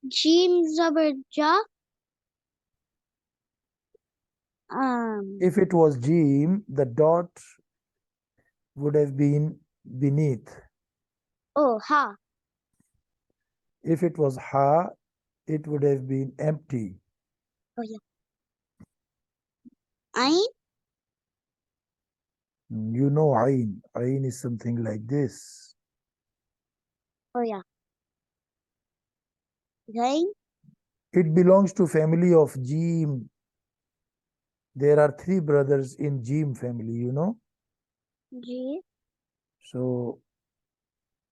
jeem zabar ja. If it was jeem, the dot would have been beneath. Oh, ha. If it was ha, it would have been empty. Oh, yeah. Ain. You know ayn. Ayn is something like this. Oh, yeah. Zain. It belongs to family of jeem. There are 3 brothers in jeem family, you know. Ji. So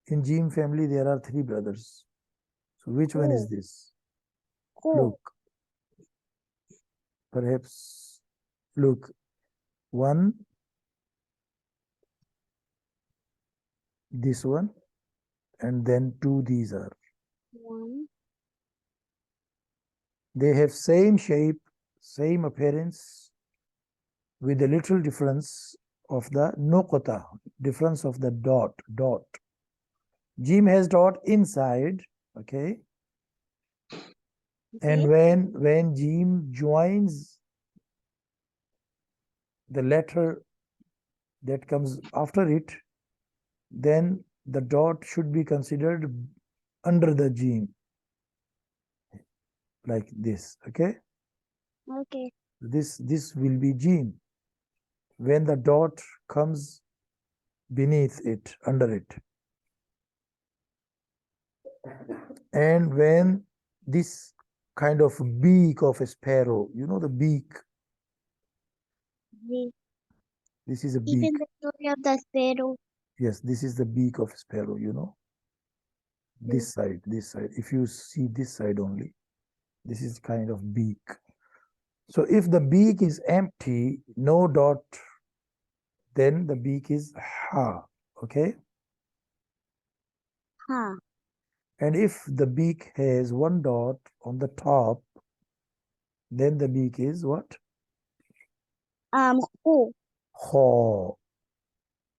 in jeem family, there are 3 brothers. So which one is Oh, this? oh. Look, perhaps, look, 1, this one, and then 2 these are. One. They have same shape, same appearance, with a little difference of the nuqta, difference of the dot. Jeem has dot inside, okay? Okay. And when jeem joins the letter that comes after it, then the dot should be considered under the jeem, like this, okay? Okay. This will be jeem when the dot comes beneath it, under it. And when this kind of beak of a sparrow, you know the beak, Ji. this is a Even beak. the story of the sparrow. Yes, this is the beak of a sparrow, you know. This side. If you see this side only, this is kind of beak. So if the beak is empty, no dot, then the beak is ha, okay? Ha. And if the beak has 1 dot on the top, then the beak is what? Khaw. Khaw.